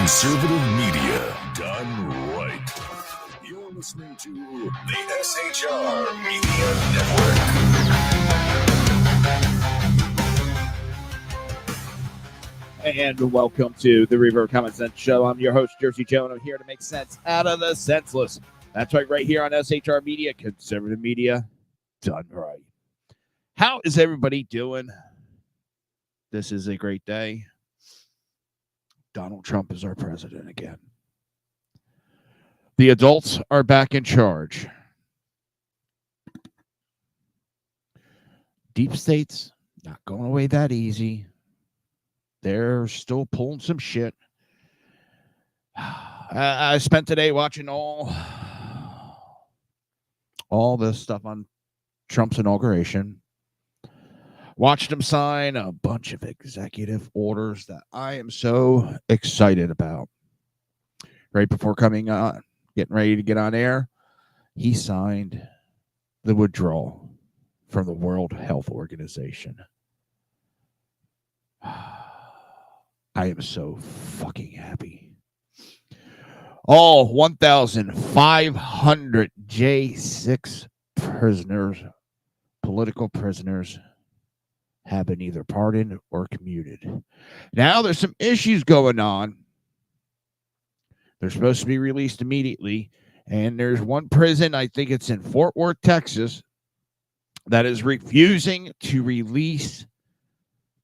Conservative media done right. You're listening to the SHR Media Network. And welcome to the Reaver Common Sense Show. I'm your host, Jersey Joe, and I'm here to make sense out of the senseless. That's right here on SHR Media, Conservative Media done right. How is everybody doing? This is a great day. Donald Trump is our president again. The adults are back in charge. Deep state's not going away that easy. They're still pulling some shit. I spent today watching all this stuff on Trump's inauguration. Watched him sign a bunch of executive orders that I am so excited about. Right before coming on, getting ready to get on air, he signed the withdrawal from the World Health Organization. I am so fucking happy. All 1,500 J6 prisoners, political prisoners, have been either pardoned or commuted. Now there's some issues going on. They're supposed to be released immediately. And there's one prison, I think it's in Fort Worth, Texas, that is refusing to release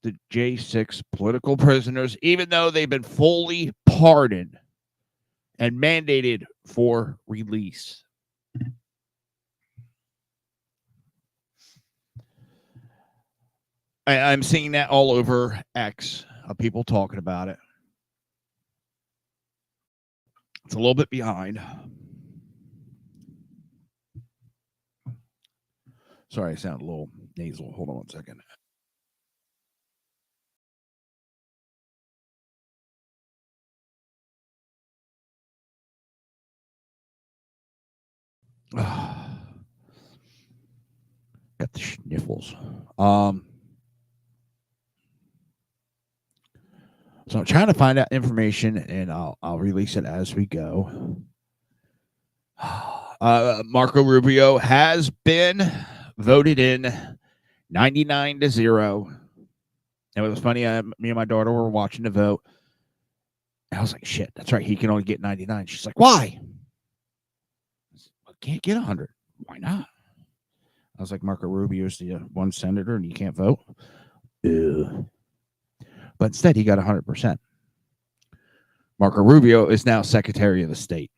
the J6 political prisoners, even though they've been fully pardoned and mandated for release. I'm seeing that all over X, people talking about it. It's a little bit behind. Sorry, I sound a little nasal. Hold on one second. Got the sniffles. So I'm trying to find out information, and I'll release it as we go. Marco Rubio has been voted in 99-0. It was funny. Me and my daughter were watching the vote. And I was like, shit, that's right. He can only get 99. She's like, why? I can't get 100. Why not? I was like, Marco Rubio is the one senator and you can't vote. Ew. But instead, he got 100%. Marco Rubio is now Secretary of the State.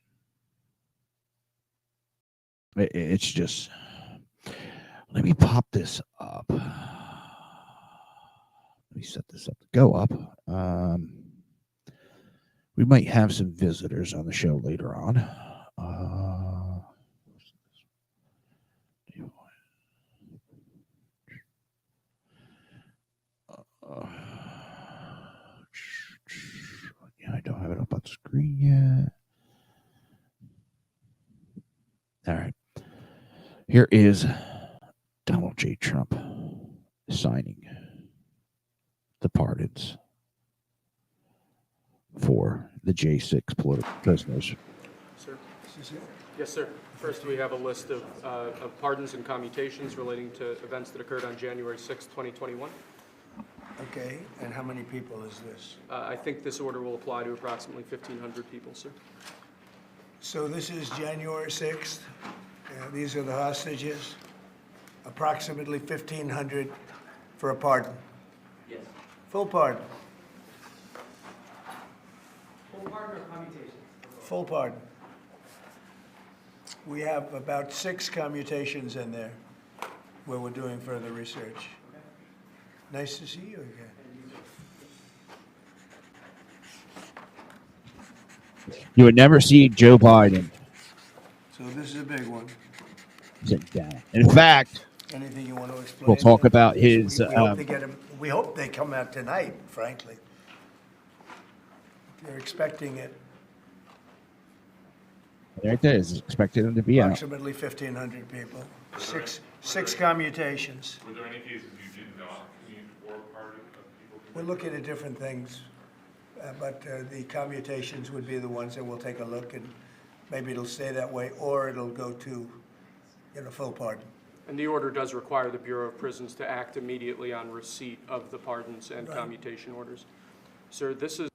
It's just... Let me pop this up. Let me set this up to go up. We might have some visitors on the show later on. I don't have it up on screen yet. All right. Here is Donald J. Trump signing the pardons for the J6 political prisoners. Sir? Yes, sir. First, we have a list of pardons and commutations relating to events that occurred on January 6, 2021. Okay, and how many people is this? I think this order will apply to approximately 1,500 people, sir. So this is January 6th. These are the hostages. Approximately 1,500 for a pardon. Yes. Full pardon. Full pardon or commutation? Full pardon. We have about 6 commutations in there where we're doing further research. Okay. Nice to see you again. You would never see Joe Biden So this is a big one. sit down. In fact, Anything you want to explain? we'll talk about his... We hope they come out tonight, frankly. They're expecting it. Right there is expected him to be out. Approximately 1,500 people. Six commutations. Were there any cases you did not commute or pardon of people? We're looking at different things. but the commutations would be the ones that we'll take a look, and maybe it'll stay that way, or it'll go to, full pardon. And the order does require the Bureau of Prisons to act immediately on receipt of the pardons and commutation orders. Sir, this is...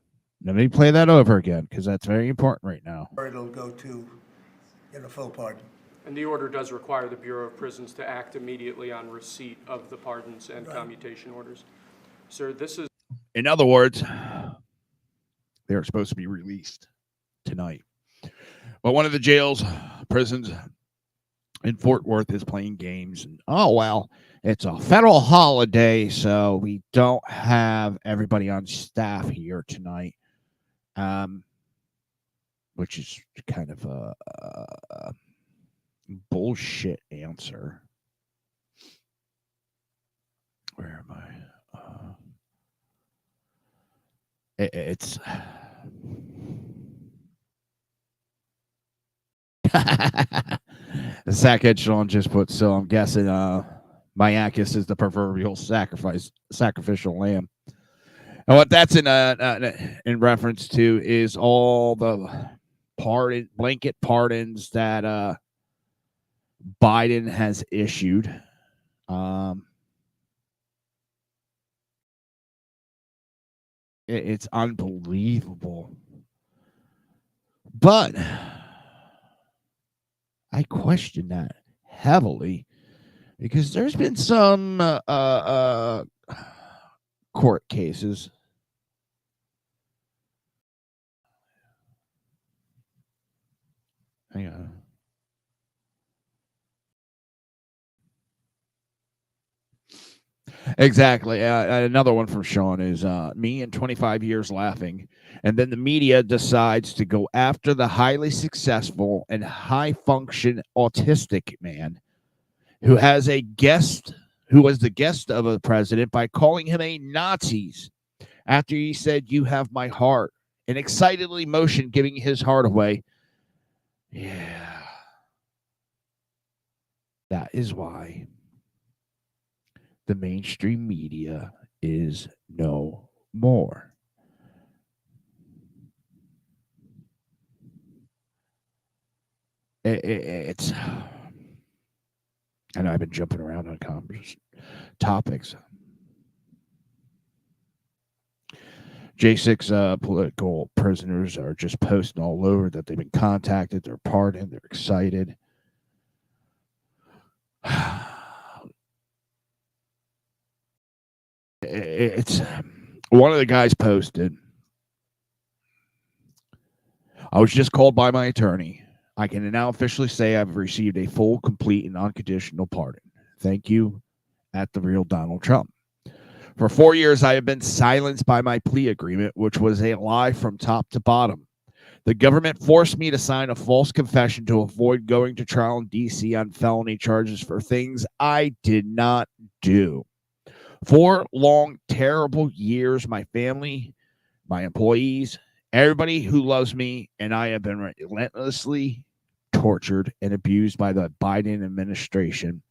Let me play that over again, because that's very important right now. Or it'll go to, full pardon. And the order does require the Bureau of Prisons to act immediately on receipt of the pardons and commutation orders. Sir, this is... In other words, they're supposed to be released tonight. But one of the jails, prisons in Fort Worth is playing games. And, oh, well, it's a federal holiday, so we don't have everybody on staff here tonight, which is kind of a bullshit answer. Where am I? It's the sack echelon just put, so I'm guessing Myakis is the proverbial sacrificial lamb. And what that's in reference to is all the blanket pardons that Biden has issued. It's unbelievable. But I question that heavily because there's been some court cases. Hang on. Exactly. Another one from Sean is me in 25 years laughing. And then the media decides to go after the highly successful and high function autistic man who was the guest of a president by calling him a Nazis after he said, "You have my heart," and excitedly motioned giving his heart away. Yeah. That is why the mainstream media is no more. It's, I know I've been jumping around on topics. J6 political prisoners are just posting all over that they've been contacted, they're pardoned, they're excited. It's one of the guys posted, "I was just called by my attorney. I can now officially say I've received a full, complete, and unconditional pardon. Thank you, at the real Donald Trump. For 4 years, I have been silenced by my plea agreement, which was a lie from top to bottom. The government forced me to sign a false confession to avoid going to trial in D.C. on felony charges for things I did not do. 4 long, terrible years, my family, my employees, everybody who loves me, and I have been relentlessly tortured and abused by the Biden administration.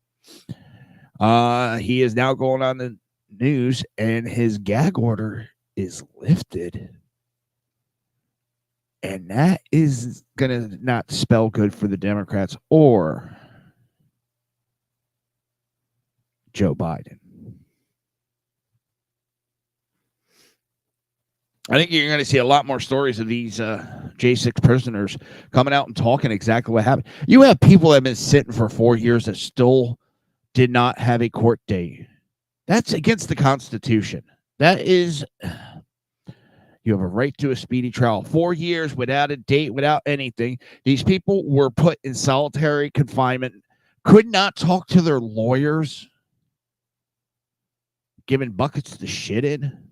He is now going on the news, and his gag order is lifted. And that is going to not spell good for the Democrats or Joe Biden. I think you're going to see a lot more stories of these J6 prisoners coming out and talking exactly what happened. You have people that have been sitting for 4 years that still did not have a court date. That's against the Constitution. That is, you have a right to a speedy trial. 4 years without a date, without anything. These people were put in solitary confinement, could not talk to their lawyers, given buckets to shit in.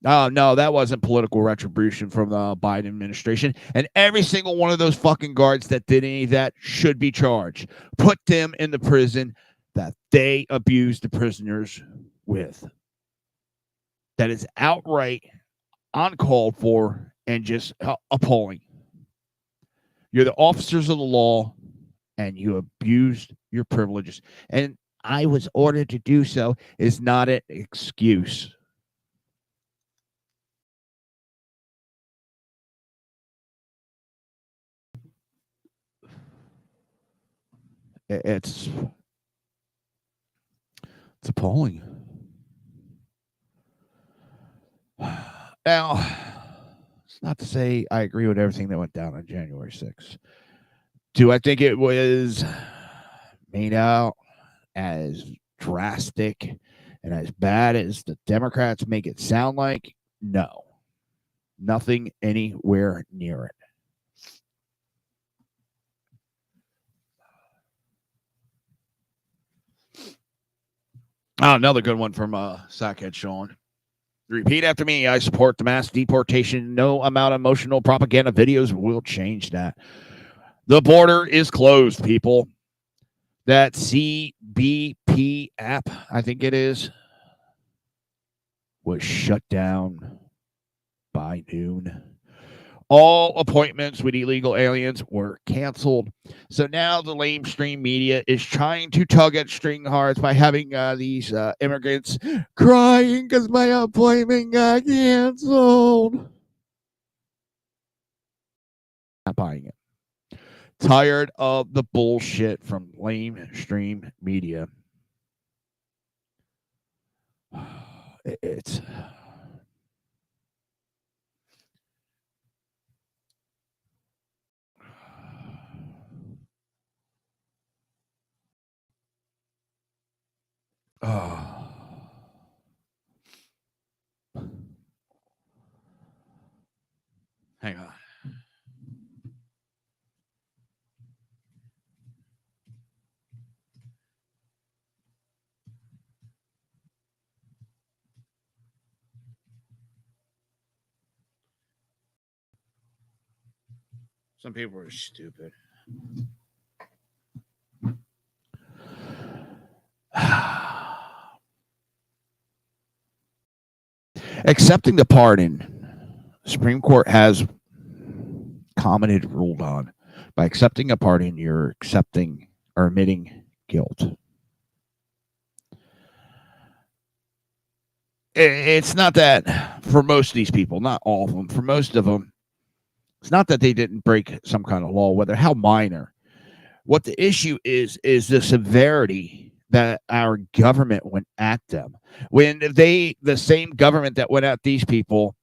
Oh, no, that wasn't political retribution from the Biden administration. And every single one of those fucking guards that did any of that should be charged. Put them in the prison that they abused the prisoners with. That is outright uncalled for and just appalling. You're the officers of the law and you abused your privileges. And I was ordered to do so is not an excuse. It's appalling. Now, it's not to say I agree with everything that went down on January 6th. Do I think it was made out as drastic and as bad as the Democrats make it sound like? No. Nothing anywhere near it. Oh, another good one from Sackhead Sean. Repeat after me. I support the mass deportation. No amount of emotional propaganda videos will change that. The border is closed, people. That CBP app, I think it is, was shut down by noon. All appointments with illegal aliens were canceled. So now the lamestream media is trying to tug at string hearts by having these immigrants crying because my appointment got canceled. Not buying it. Tired of the bullshit from lamestream media. It's... Oh. Hang on. Some people are stupid. Accepting the pardon, Supreme Court has commented, ruled on. By accepting a pardon, you're accepting or admitting guilt. It's not that for most of these people, not all of them, for most of them, it's not that they didn't break some kind of law, whether how minor. What the issue is the severity that our government went at them. When the same government that went at these people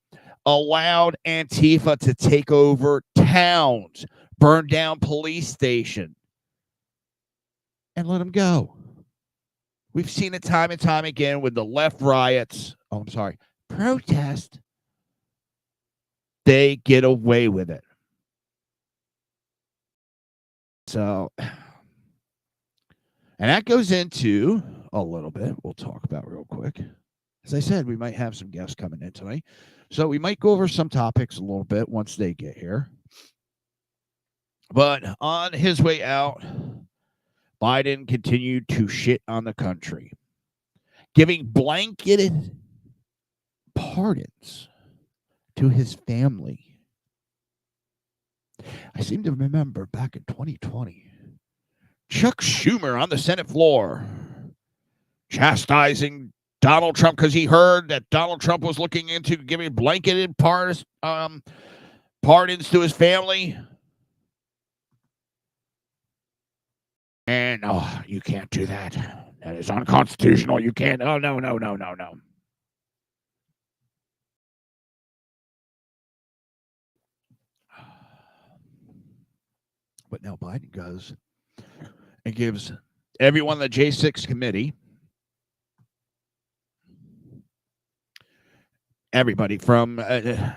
allowed Antifa to take over towns, burn down police stations, and let them go. We've seen it time and time again with the left riots. Oh, I'm sorry, protest. They get away with it. So, and that goes into a little bit we'll talk about real quick. As I said, we might have some guests coming in tonight. So we might go over some topics a little bit once they get here. But on his way out, Biden continued to shit on the country, giving blanketed pardons to his family. I seem to remember back in 2020, Chuck Schumer on the Senate floor chastising Donald Trump because he heard that Donald Trump was looking into giving blanketed pardons to his family. And, oh, you can't do that. That is unconstitutional. You can't. Oh, no. But now Biden goes and gives everyone on the J6 committee, everybody from their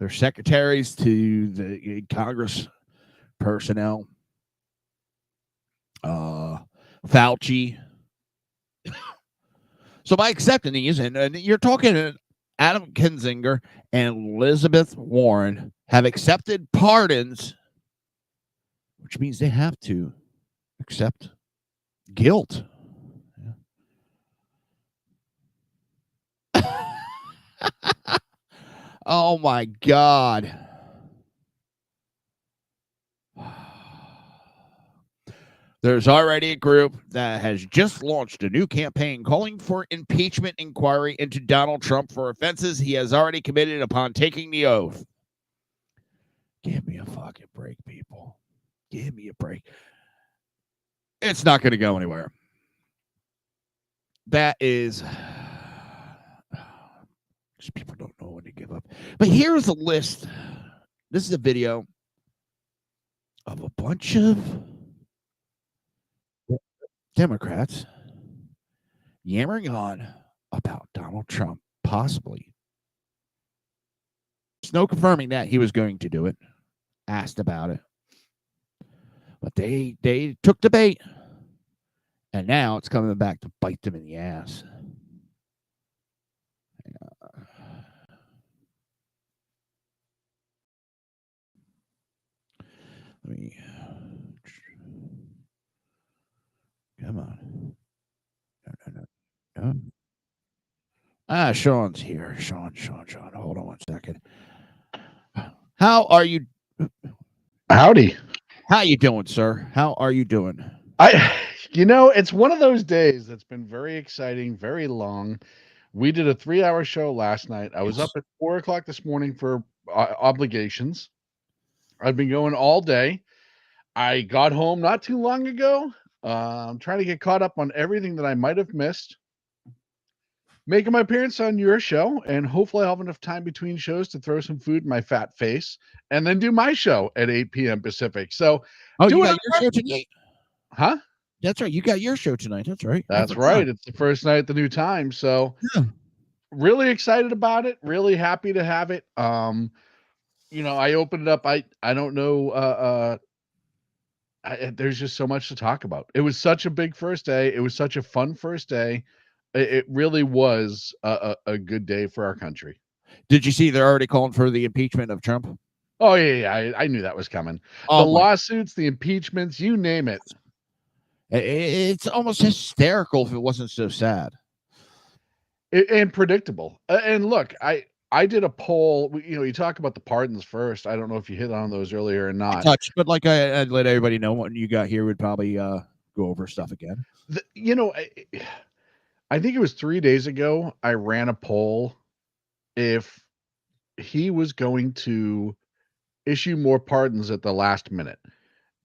secretaries to the Congress personnel, Fauci. So by accepting these, and you're talking Adam Kinzinger and Elizabeth Warren have accepted pardons, which means they have to accept guilt. Yeah. Oh my God. There's already a group that has just launched a new campaign calling for impeachment inquiry into Donald Trump for offenses he has already committed upon taking the oath. Give me a fucking break, people. Give me a break. It's not going to go anywhere. That is, people don't know when to give up. But here's a list. This is a video of a bunch of Democrats yammering on about Donald Trump possibly. There's no confirming that he was going to do it. Asked about it. But they took the bait. And now it's coming back to bite them in the ass. Let me. Come on. No. Sean's here. Sean. Hold on one second. How are you? Howdy. How you doing, sir? How are you doing? It's one of those days that's been very exciting, very long. We did a 3-hour show last night. I was up at 4 o'clock this morning for obligations. I've been going all day. I got home not too long ago. I'm trying to get caught up on everything that I might have missed. Making my appearance on your show, and hopefully I'll have enough time between shows to throw some food in my fat face and then do my show at 8 p.m. Pacific. So, you got your show tonight? Huh? That's right. You got your show tonight. That's right. That's right. It's the first night at the new time. So, really excited about it. Really happy to have it. I opened it up. I don't know. There's just so much to talk about. It was such a big first day. It was such a fun first day. It really was a good day for our country. Did you see they're already calling for the impeachment of Trump? Oh, yeah. I knew that was coming. The lawsuits, the impeachments, you name it. It's almost hysterical if it wasn't so sad. And predictable. And look, I did a poll. You talk about the pardons first. I don't know if you hit on those earlier or not. I touched, but like I'd let everybody know when you got here, we'd probably go over stuff again. I think it was 3 days ago, I ran a poll if he was going to issue more pardons at the last minute.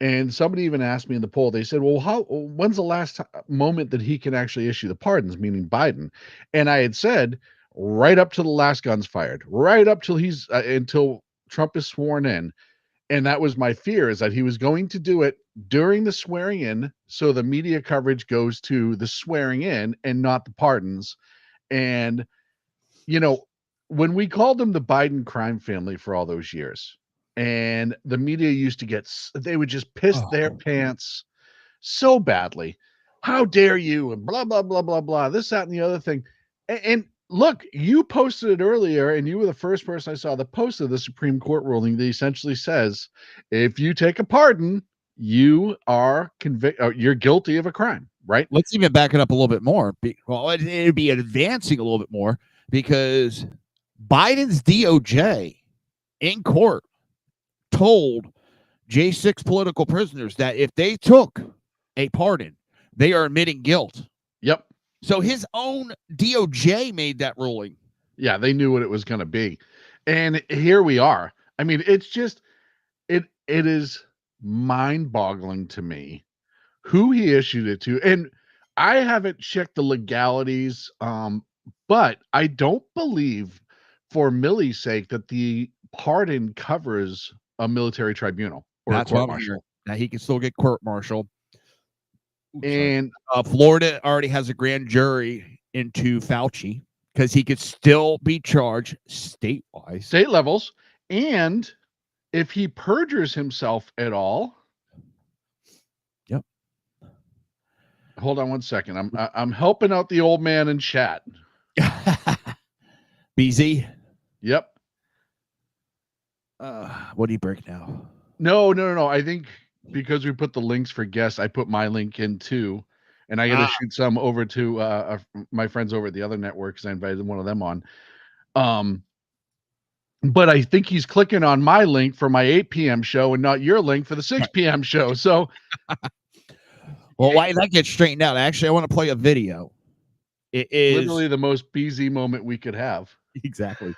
And somebody even asked me in the poll, they said, well, when's the last moment that he can actually issue the pardons, meaning Biden? And I had said, right up to the last gun's fired, right up till until Trump is sworn in. And that was my fear, is that he was going to do it during the swearing in. So the media coverage goes to the swearing in and not the pardons. And, when we called them the Biden crime family for all those years, and the media used to they would just piss their pants so badly. How dare you? And blah, blah, blah, blah, blah, this, that, and the other thing. And look, you posted it earlier, and you were the first person I saw that posted the Supreme Court ruling that essentially says, if you take a pardon, you are you're guilty of a crime, right? Let's even back it up a little bit more. It'd be advancing a little bit more, because Biden's DOJ in court told J6 political prisoners that if they took a pardon, they are admitting guilt. Yep. So his own DOJ made that ruling. Yeah, they knew what it was going to be. And here we are. I mean, it's just, it is mind-boggling to me who he issued it to. And I haven't checked the legalities, but I don't believe, for Millie's sake, that the pardon covers a military tribunal or a court martial. Now he can still get court martial. And Florida already has a grand jury into Fauci, because he could still be charged state levels. And if he perjures himself at all. Yep. Hold on one second. I'm helping out the old man in chat. BZ. Yep. What do you break now? No. I think because we put the links for guests, I put my link in too, and I got to shoot some over to my friends over at the other network, because I invited one of them on. But I think he's clicking on my link for my 8 p.m. show and not your link for the 6 p.m. show. So, well, why that gets straightened out? Actually, I want to play a video. It is literally the most BZ moment we could have. Exactly.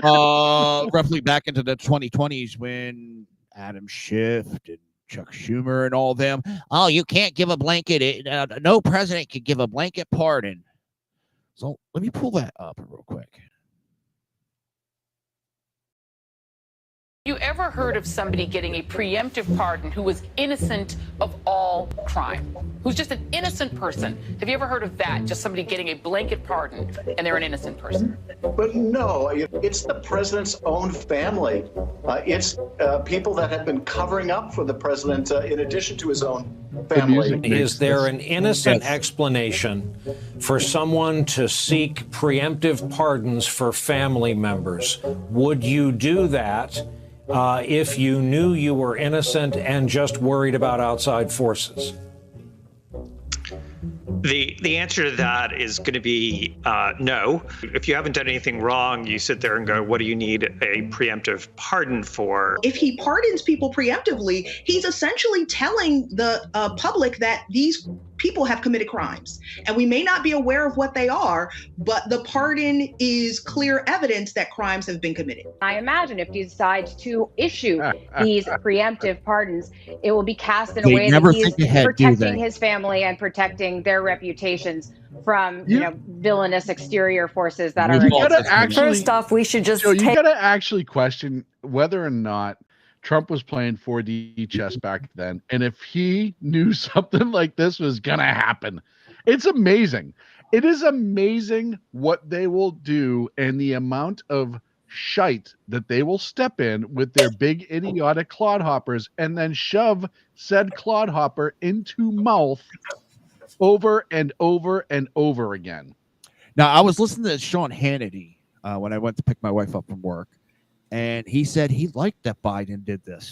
Roughly back into the 2020s, when Adam Schiff and Chuck Schumer and all them. Oh, you can't give a blanket. No president could give a blanket pardon. So let me pull that up real quick. You ever heard of somebody getting a preemptive pardon who was innocent of all crime? Who's just an innocent person? Have you ever heard of that? Just somebody getting a blanket pardon and they're an innocent person? But no, it's the president's own family. It's people that have been covering up for the president in addition to his own family. Is there an innocent explanation for someone to seek preemptive pardons for family members? Would you do that if you knew you were innocent and just worried about outside forces? The answer to that is going to be no. If you haven't done anything wrong, you sit there and go, what do you need a preemptive pardon for? If he pardons people preemptively, he's essentially telling the public that these people have committed crimes. And we may not be aware of what they are, but the pardon is clear evidence that crimes have been committed. I imagine if he decides to issue these preemptive pardons, it will be cast in a way that he's protecting his family and protecting their reputations from, villainous exterior forces that are. First off, we should just. You got to actually question whether or not Trump was playing 4D chess back then, and if he knew something like this was gonna happen. It's amazing. It is amazing what they will do and the amount of shite that they will step in with their big idiotic clodhoppers and then shove said clodhopper into mouth over and over and over again. Now, I was listening to Sean Hannity when I went to pick my wife up from work, and he said he liked that Biden did this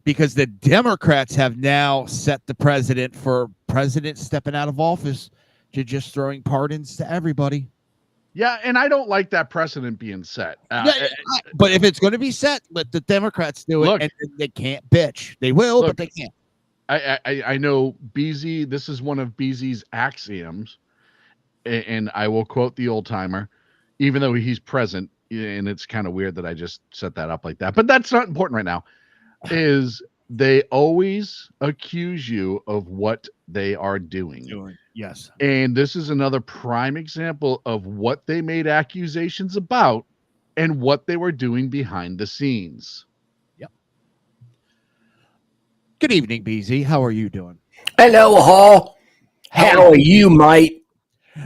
because the Democrats have now set the president for president stepping out of office to just throwing pardons to everybody. Yeah, and I don't like that precedent being set. But if it's going to be set, let the Democrats do it, and they can't bitch. They will, but they can't. I know Beasy, this is one of Beasy's axioms, and I will quote the old timer, even though he's present, and it's kind of weird that I just set that up like that, but that's not important right now, is they always accuse you of what they are doing. Yes. And this is another prime example of what they made accusations about and what they were doing behind the scenes. Yep. Good evening, BZ. How are you doing? Hello, Hall. How are you, mate?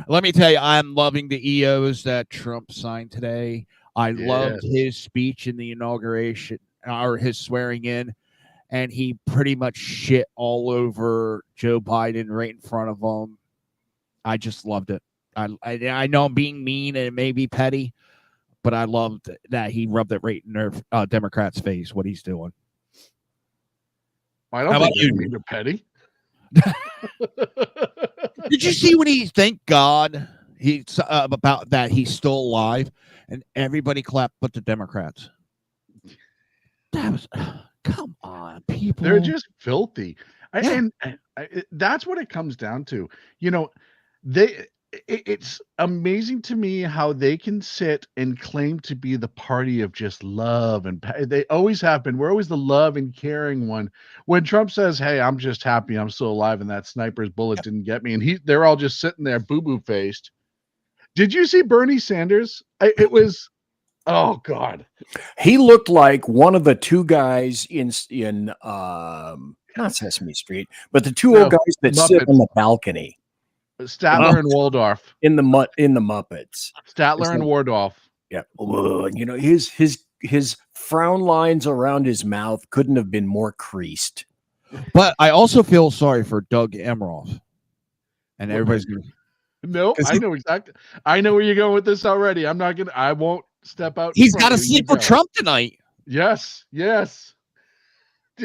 Let me tell you, I'm loving the EOs that Trump signed today. I loved his speech in the inauguration or his swearing in, and he pretty much shit all over Joe Biden right in front of him. I just loved it. I know I'm being mean and it may be petty, but I loved that he rubbed it right in their Democrats' face, what he's doing. I don't think you mean you're petty. Did you see when he thanked God about that he's still alive, and everybody clapped but the Democrats? That was come on, people. They're just filthy. And that's what it comes down to. It's amazing to me how they can sit and claim to be the party of just love, and they always have been. We're always the love and caring one. When Trump says, "Hey, I'm just happy I'm still alive and that sniper's bullet didn't get me," and they're all just sitting there boo-boo faced. Did you see Bernie Sanders? It was, oh God, he looked like one of the two guys in not Sesame Street, but the two old guys that sit on the balcony. Statler and Waldorf in the Muppets. Statler and Waldorf. Yeah, his frown lines around his mouth couldn't have been more creased. But I also feel sorry for Doug Emhoff, and everybody's going. No, I know exactly. I know where you're going with this already. I'm not gonna. I won't step out. He's got to sleep with Trump tonight. Yes.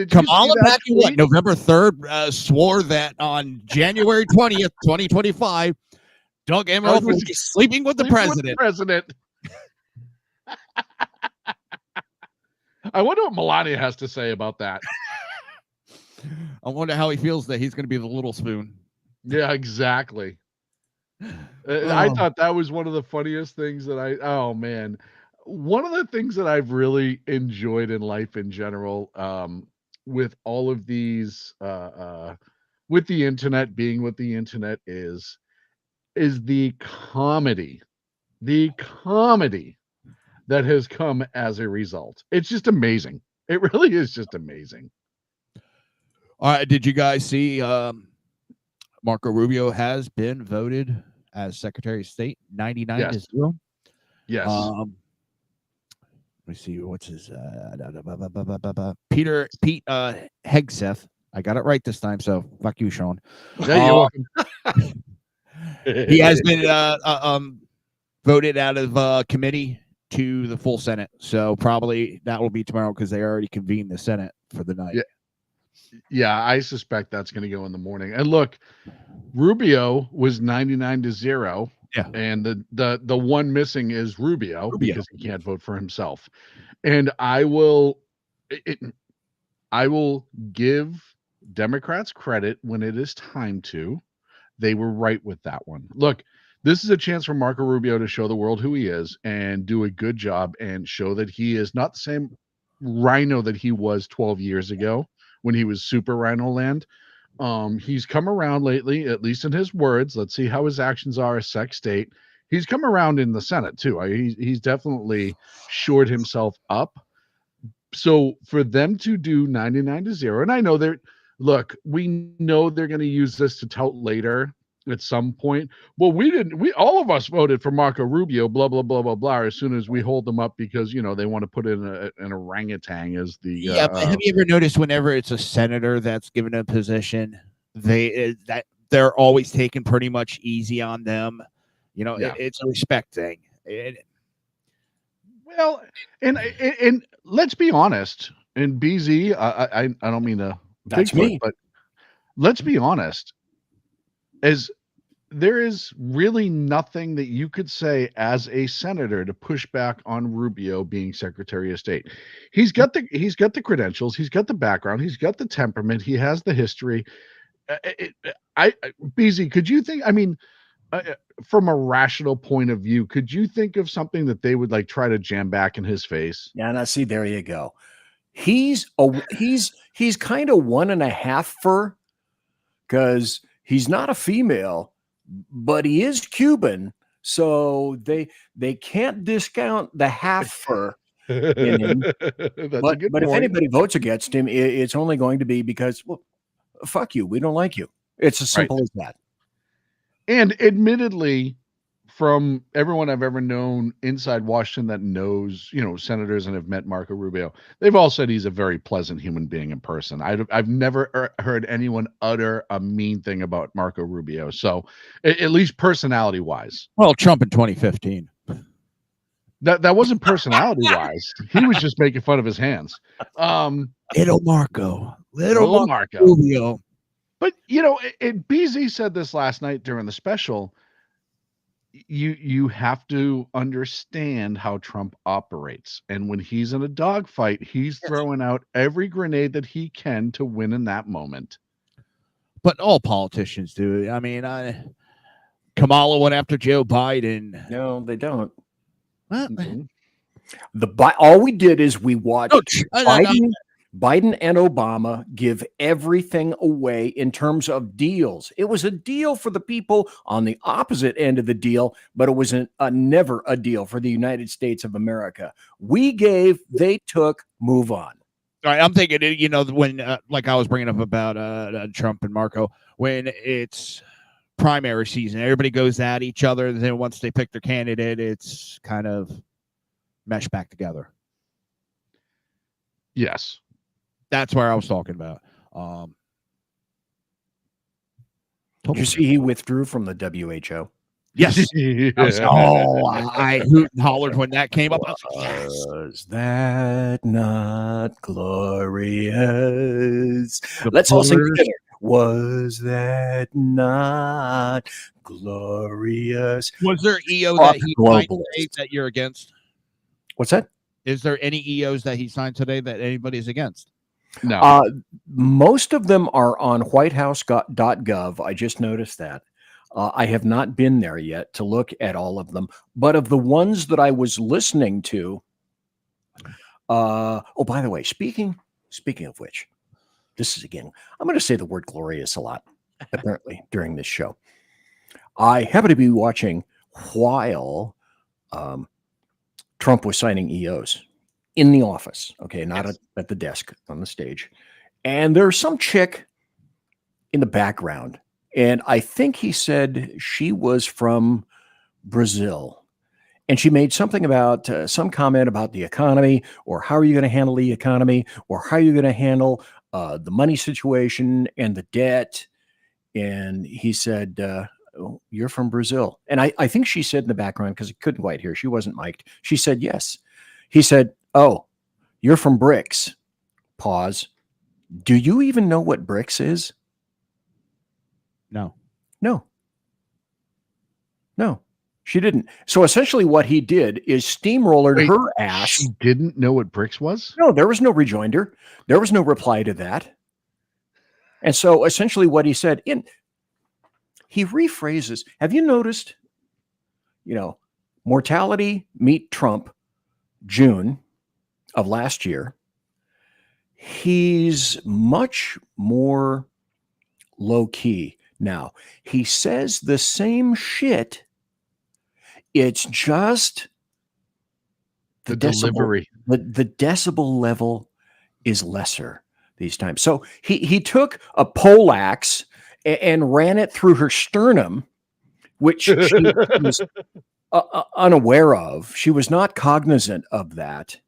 Kamala back in November 3rd swore that on January 20th, 2025, Doug Emhoff was sleeping with the president. I wonder what Melania has to say about that. I wonder how he feels that he's going to be the little spoon. Yeah, exactly. I thought that was one of the funniest things that one of the things that I've really enjoyed in life in general, with all of these with the internet being what the internet is the comedy that has come as a result. It's just amazing. It really is just amazing. All right, did you guys see Marco Rubio has been voted as Secretary of State 99-0? Yes. Let me see, what's his Pete Hegseth. I got it right this time, so fuck you, Sean. Yeah, you're welcome. He has been voted out of committee to the full Senate, so probably that will be tomorrow because they already convened the Senate for the night. Yeah, I suspect that's going to go in the morning. And look, Rubio was 99-0. Yeah, and the one missing is Rubio because he can't vote for himself. And I will give Democrats credit when it is time to. They were right with that one. Look, this is a chance for Marco Rubio to show the world who he is and do a good job and show that he is not the same rhino that he was 12 years ago when he was Super Rhino Land. He's come around lately, at least in his words. Let's see how his actions are as Sec State. He's come around in the Senate too. He's definitely shored himself up. So for them to do 99-0, and I know we know they're going to use this to tout later at some point. Well, we all of us voted for Marco Rubio, blah, blah, blah, blah, blah, as soon as we hold them up because, they want to put in an orangutan as the. But have you ever noticed whenever it's a senator that's given a position, they're always taken pretty much easy on them. It's a respect thing. Well, and let's be honest. And BZ, I don't mean to Bigfoot, but let's be honest. As there is really nothing that you could say as a senator to push back on Rubio being Secretary of State. He's got the credentials, he's got the background, he's got the temperament, he has the history. BZ, could you think? I mean, from a rational point of view, could you think of something that they would try to jam back in his face? Yeah, now see, there you go. He's kind of 1.5 fur because he's not a female, but he is Cuban, so they can't discount the half fur in him. But if anybody votes against him, it's only going to be because, well, fuck you, we don't like you. It's as simple as that. And admittedly, from everyone I've ever known inside Washington that knows, senators and have met Marco Rubio, they've all said he's a very pleasant human being in person. I've never heard anyone utter a mean thing about Marco Rubio. So at least personality wise. Well, Trump in 2015. That wasn't personality wise. He was just making fun of his hands. Little Marco Rubio. But BZ said this last night during the special. You have to understand how Trump operates, and when he's in a dogfight, he's throwing out every grenade that he can to win in that moment. But all politicians do. I mean, Kamala went after Joe Biden. No, they don't. Well, all we did is we watched Biden and Obama give everything away in terms of deals. It was a deal for the people on the opposite end of the deal, but it was never a deal for the United States of America. We gave, they took, move on. All right, I'm thinking, when like I was bringing up about Trump and Marco, when it's primary season, everybody goes at each other. And then once they pick their candidate, it's kind of meshed back together. Yes. That's where I was talking about. Did you see he withdrew from the WHO? Yes. I hoot and hollered when that came up. Was that not glorious? Let's all sing together. Was that not glorious? Was there EO that he signed today that you're against? What's that? Is there any EOs that he signed today that anybody's against? No. Most of them are on whitehouse.gov. I just noticed that. I have not been there yet to look at all of them. But of the ones that I was listening to, by the way, speaking of which, this is again, I'm going to say the word glorious a lot, apparently, during this show. I happen to be watching while Trump was signing EOs in the office. Okay, not at the desk on the stage. And there's some chick in the background. And I think he said she was from Brazil. And she made something about some comment about the economy, or how are you going to handle the economy, or how are you going to handle the money situation and the debt. And he said, oh, you're from Brazil. And I think she said in the background, because he couldn't quite hear, she wasn't mic'd. She said, yes. He said, oh, you're from BRICS. Pause. Do you even know what BRICS is? No. She didn't. So essentially what he did is steamrollered her ass. She didn't know what BRICS was? No, there was no rejoinder. There was no reply to that. And so essentially what he said, he rephrases. Have you noticed, mortality meet Trump, June of last year. He's much more low key now. He says the same shit. It's just the delivery. The decibel level is lesser these times. So he took a poleaxe and ran it through her sternum, which she was unaware of. She was not cognizant of that.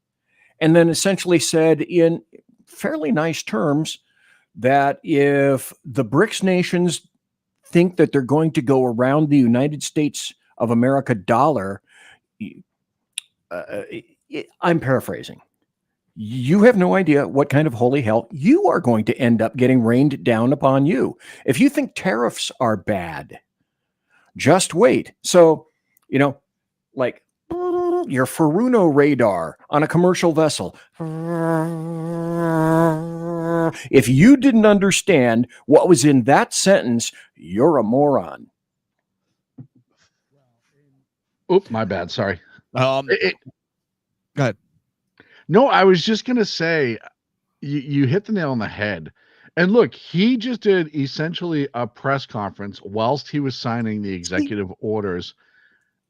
And then essentially said in fairly nice terms that if the BRICS nations think that they're going to go around the United States of America dollar, I'm paraphrasing. You have no idea what kind of holy hell you are going to end up getting rained down upon you. If you think tariffs are bad, just wait. So, like your Furuno radar on a commercial vessel. If you didn't understand what was in that sentence, you're a moron. Oop, my bad. Sorry. Go ahead. No, I was just going to say, you hit the nail on the head. And look, he just did essentially a press conference whilst he was signing the executive orders.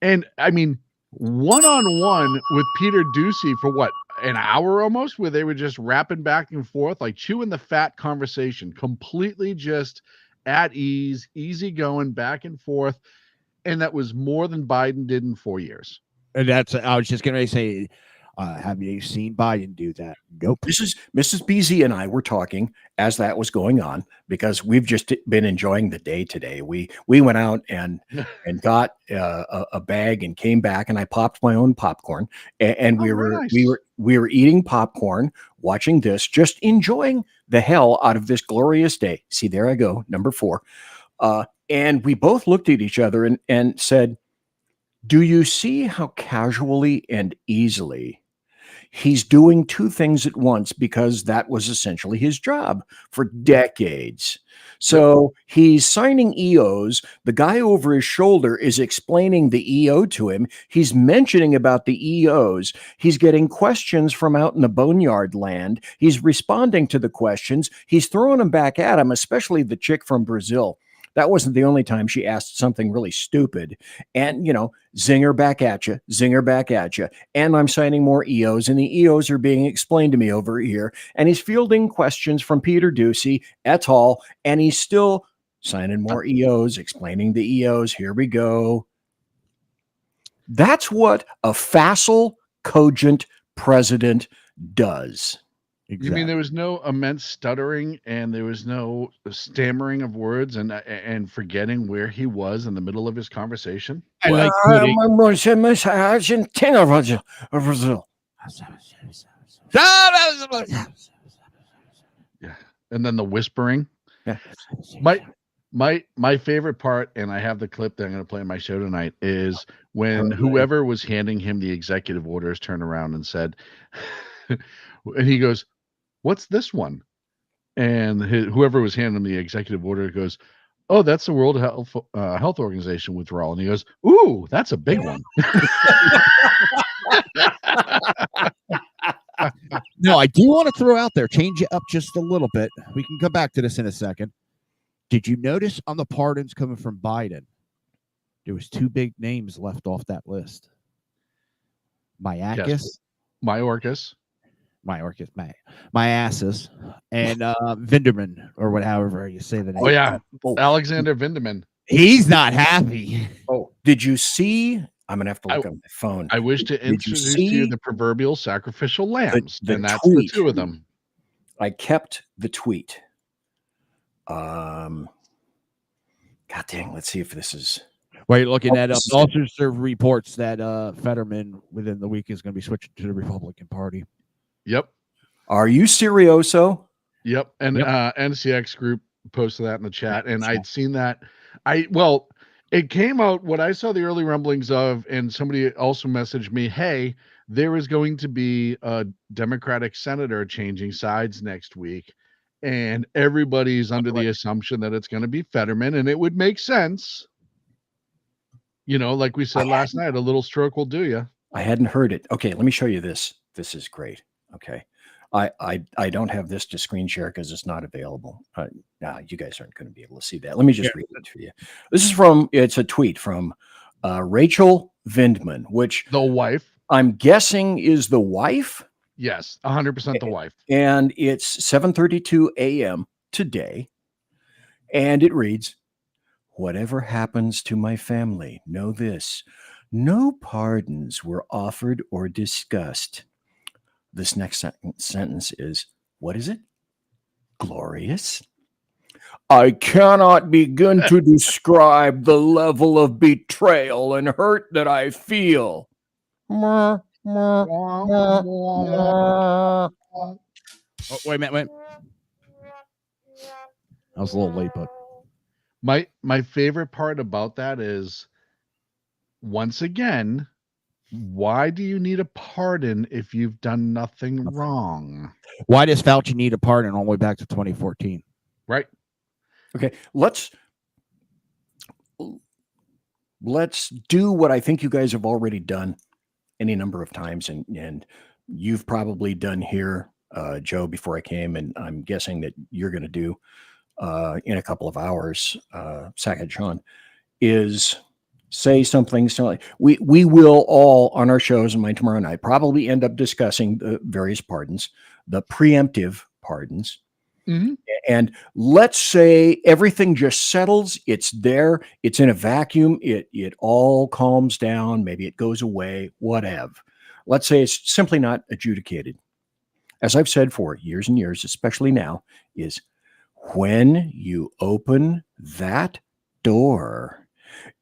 And I mean, one-on-one with Peter Ducey for what, an hour almost, where they were just rapping back and forth, like chewing the fat conversation, completely just at ease, easy going back and forth. And that was more than Biden did in 4 years. And I was just going to say, have you seen Biden do that? Nope. Mrs. BZ and I were talking as that was going on, because we've just been enjoying the day today. We went out and got a bag and came back, and I popped my own popcorn, and we were eating popcorn, watching this, just enjoying the hell out of this glorious day. See, there I go, number 4. And we both looked at each other and said, do you see how casually and easily he's doing two things at once, because that was essentially his job for decades. So he's signing EOs. The guy over his shoulder is explaining the EO to him. He's mentioning about the EOs. He's getting questions from out in the boneyard land. He's responding to the questions. He's throwing them back at him, especially the chick from Brazil. That wasn't the only time she asked something really stupid. And, zinger back at you, zinger back at you. And I'm signing more EOs, and the EOs are being explained to me over here. And he's fielding questions from Peter Ducey et al. And he's still signing more EOs, explaining the EOs. Here we go. That's what a facile, cogent president does. Exactly. You mean there was no immense stuttering, and there was no stammering of words and forgetting where he was in the middle of his conversation? Brazil. Yeah, and then the whispering. Yeah. My favorite part, and I have the clip that I'm going to play in my show tonight, is when whoever was handing him the executive orders turned around and said, and he goes, "What's this one?" And whoever was handing him the executive order goes, "Oh, that's the World Health Organization withdrawal." And he goes, "Ooh, that's a big one." No, I do want to throw out there, change it up just a little bit. We can come back to this in a second. Did you notice on the pardons coming from Biden, there was 2 big names left off that list? Mayorkas, and Vinderman, or however you say the name. Oh yeah, Alexander Vinderman. He's not happy. Oh, did you see? I'm gonna have to look on my phone. I wish to introduce to you the proverbial sacrificial lambs, and that's the 2 of them. I kept the tweet. God dang, let's see if this is. Well, you're looking at also serve reports that Fetterman within the week is going to be switching to the Republican Party. Yep. Are you serioso? Yep. And NCX group posted that in the chat, and I'd seen that. It came out what I saw the early rumblings of, and somebody also messaged me, hey, there is going to be a Democratic senator changing sides next week, and everybody's under the assumption that it's going to be Fetterman, and it would make sense. You know, like we said last night, a little stroke will do you. I hadn't heard it. Okay, let me show you this. This is great. Okay. I don't have this to screen share because it's not available. You guys aren't going to be able to see that. Let me just read it to you. This is it's a tweet from Rachel Vindman, which the wife, I'm guessing is the wife. Yes, 100% the wife. And it's 7:32 a.m. today. And it reads, whatever happens to my family, know this. No pardons were offered or discussed. This next sentence is, what is it? Glorious. I cannot begin to describe the level of betrayal and hurt that I feel. Oh, wait a minute. I was a little late, but my favorite part about that is, once again, why do you need a pardon if you've done nothing wrong? Why does Fauci need a pardon all the way back to 2014? Right. Okay, let's do what I think you guys have already done any number of times, and you've probably done here, Joe, before I came, and I'm guessing that you're going to do in a couple of hours, Sackett Sean, is say something similar. We will all on our shows and mine tomorrow night probably end up discussing the various pardons, the preemptive pardons. Mm-hmm. And let's say everything just settles. It's there. It's in a vacuum. It all calms down. Maybe it goes away, whatever. Let's say it's simply not adjudicated. As I've said for years and years, especially now, is when you open that door,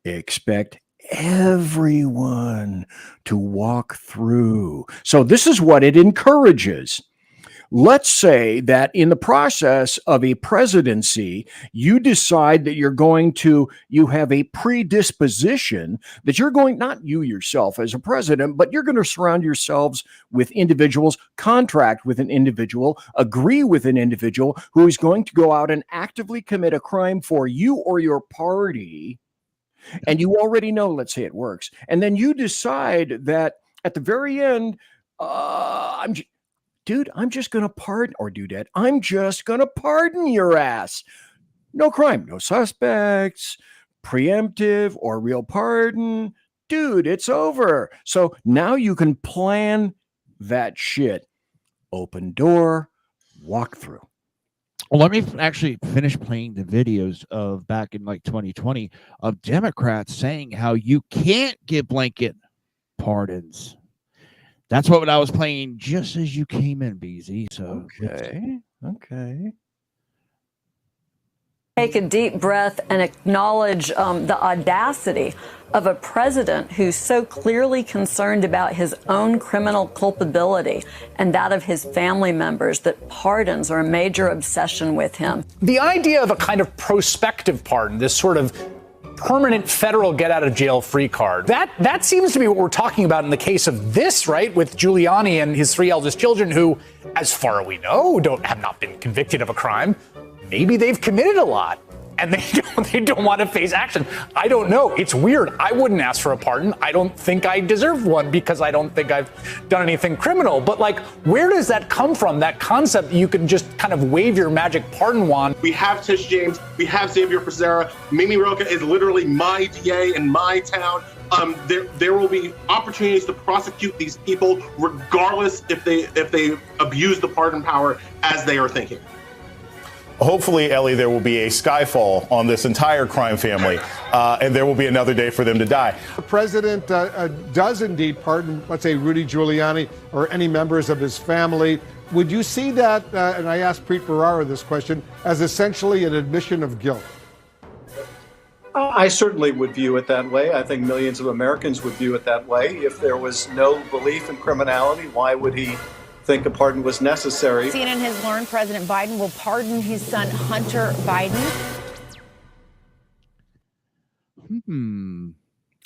expect everyone to walk through. So this is what it encourages. Let's say that in the process of a presidency, you decide that you have a predisposition that you're going, not you yourself as a president, but you're going to surround yourselves with individuals, contract with an individual, agree with an individual who is going to go out and actively commit a crime for you or your party. And you already know, let's say it works. And then you decide that at the very end, I'm just going to pardon, or dudette, I'm just going to pardon your ass. No crime, no suspects, preemptive or real pardon. Dude, it's over. So now you can plan that shit. Open door, walk through. Well, let me actually finish playing the videos of back in like 2020 of Democrats saying how you can't give blanket pardons. That's what I was playing just as you came in, BZ. So okay. Take a deep breath and acknowledge the audacity of a president who's so clearly concerned about his own criminal culpability and that of his family members that pardons are a major obsession with him. The idea of a kind of prospective pardon, this sort of permanent federal get-out-of-jail-free card, that seems to be what we're talking about in the case of this, right, with Giuliani and his 3 eldest children who, as far as we know, have not been convicted of a crime. Maybe they've committed a lot. and they don't want to face action. I don't know. It's weird. I wouldn't ask for a pardon. I don't think I deserve one because I don't think I've done anything criminal. But like, where does that come from? That concept that you can just kind of wave your magic pardon wand. We have Tish James. We have Xavier Becerra. Mimi Roca is literally my DA in my town. There will be opportunities to prosecute these people, regardless if they abuse the pardon power as they are thinking. Hopefully, Ellie, there will be a skyfall on this entire crime family, and there will be another day for them to die. The president does indeed pardon, let's say, Rudy Giuliani or any members of his family. Would you see that, and I asked Preet Bharara this question, as essentially an admission of guilt? I certainly would view it that way. I think millions of Americans would view it that way. If there was no belief in criminality, why would he think a pardon was necessary? CNN has learned President Biden will pardon his son Hunter Biden.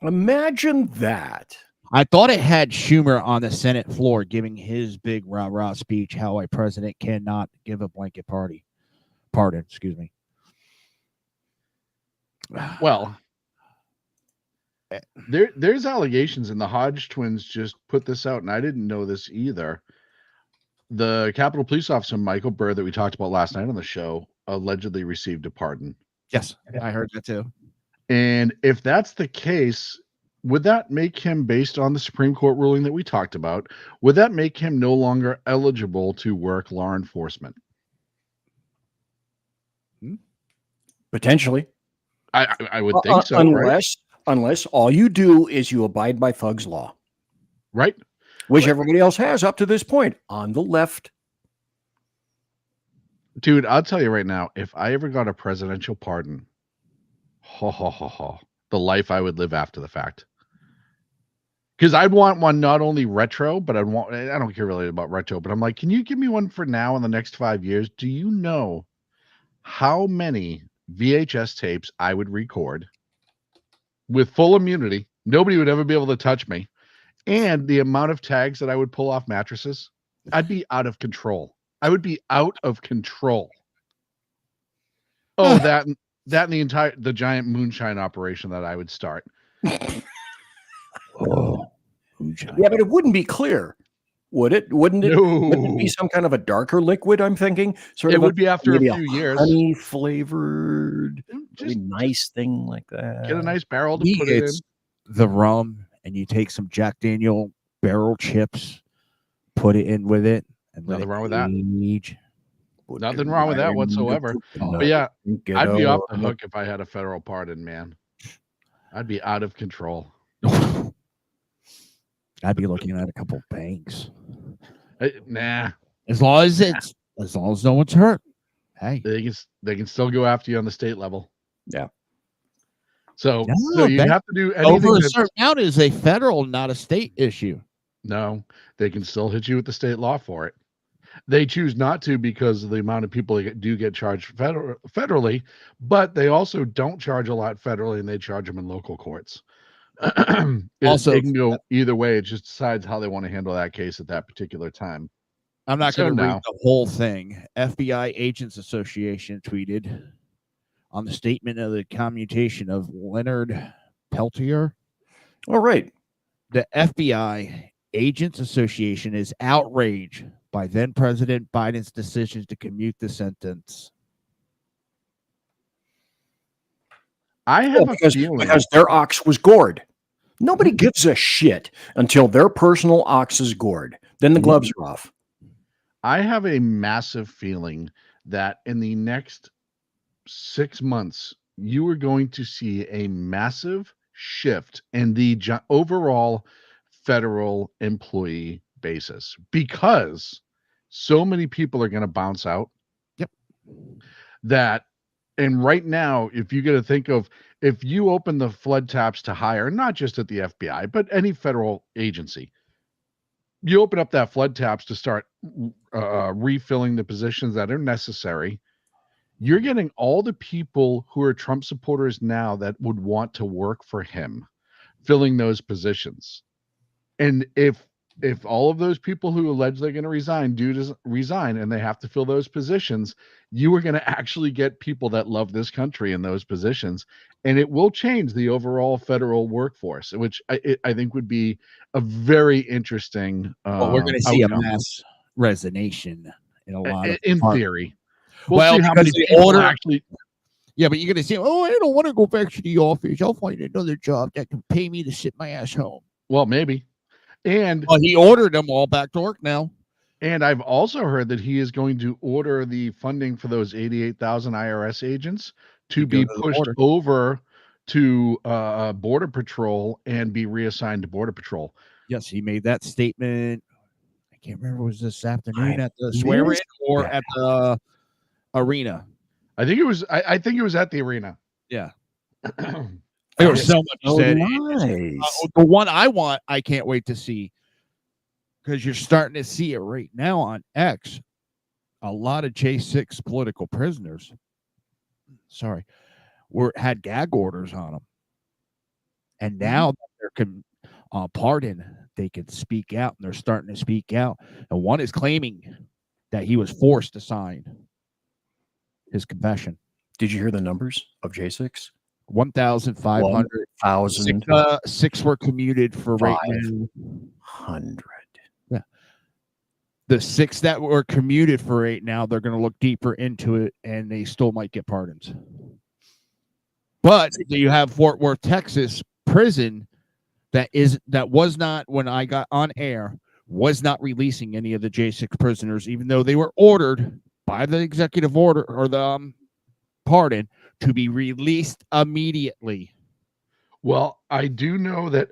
Imagine that. I thought it had Schumer on the Senate floor giving his big rah-rah speech how a president cannot give a blanket pardon, excuse me. Well, there's allegations, and the Hodge twins just put this out, and I didn't know this either. The Capitol Police Officer Michael Burr that we talked about last night on the show allegedly received a pardon. Yes, I heard that too. And if that's the case, would that make him, based on the Supreme Court ruling that we talked about, would that make him no longer eligible to work law enforcement? Potentially. I would think so. Unless all you do is you abide by Thug's law. Right. Which everybody else has up to this point on the left. Dude, I'll tell you right now, if I ever got a presidential pardon, the life I would live after the fact. Because I'd want one not only retro, but I don't care really about retro, but I'm like, can you give me one for now in the next 5 years? Do you know how many VHS tapes I would record with full immunity? Nobody would ever be able to touch me. And the amount of tags that I would pull off mattresses, I'd be out of control. I would be out of control. Oh, that and the giant moonshine operation that I would start. Yeah, but it wouldn't be clear, would it? Wouldn't it? No. Wouldn't it be some kind of a darker liquid? I'm thinking. It would be after a few years. Honey flavored, really nice thing like that. Get a nice barrel to put it in. The rum, and you take some Jack Daniel barrel chips, put it in with it. And nothing wrong with that. Age. Nothing wrong with that whatsoever. But yeah, I'd be off the hook if I had a federal pardon, man. I'd be out of control. I'd be looking at a couple banks. Nah. As long as no one's hurt. Hey. They can still go after you on the state level. Yeah. So you have to do anything over a certain amount is a federal, not a state issue. No, they can still hit you with the state law for it. They choose not to because of the amount of people that do get charged federally, but they also don't charge a lot federally, and they charge them in local courts. Also, it can go either way. It just decides how they want to handle that case at that particular time. I'm not going to read the whole thing. FBI Agents Association tweeted on the statement of the commutation of Leonard Peltier. All right. The FBI Agents Association is outraged by then President Biden's decision to commute the sentence. I have a feeling because their ox was gored. Nobody gives a shit until their personal ox is gored. Then the gloves are off. I have a massive feeling that in the next 6 months, you are going to see a massive shift in the overall federal employee basis because so many people are going to bounce out. Yep. And right now, if you get to think of, if you open the flood taps to hire, not just at the FBI, but any federal agency, you open up that flood taps to start refilling the positions that are necessary. You're getting all the people who are Trump supporters now that would want to work for him, filling those positions. And if if all of those people who allege they're going to resign resign and they have to fill those positions, you are going to actually get people that love this country in those positions, and it will change the overall federal workforce, which I think would be a very interesting Well, we're going to see outcome. a mass resignation in a lot of in departments. theory. We'll see how many the people order actually. Yeah, but you're going to say, "Oh, I don't want to go back to the office. I'll find another job that can pay me to sit my ass home." Well, maybe. And he ordered them all back to work now. And I've also heard that he is going to order the funding for those 88,000 IRS agents to be pushed over to Border Patrol and be reassigned to Border Patrol. Yes, he made that statement. I can't remember, was this afternoon at the swear-in or at the arena? I think it was. I think it was at the arena. Yeah. There was so much said. Nice. The one I want, I can't wait to see, because you're starting to see it right now on X. A lot of J6 political prisoners, had gag orders on them, and now they're pardoned. They can speak out, and they're starting to speak out. And one is claiming that he was forced to sign his confession. Did you hear the numbers of J6? 1,500. Six were commuted for right now. 100. Yeah. The 6 that were commuted for right now, they're going to look deeper into it, and they still might get pardons. But you have Fort Worth, Texas prison that was not, when I got on air, was not releasing any of the J6 prisoners, even though they were ordered by the executive order or the pardon to be released immediately. Well, I do know that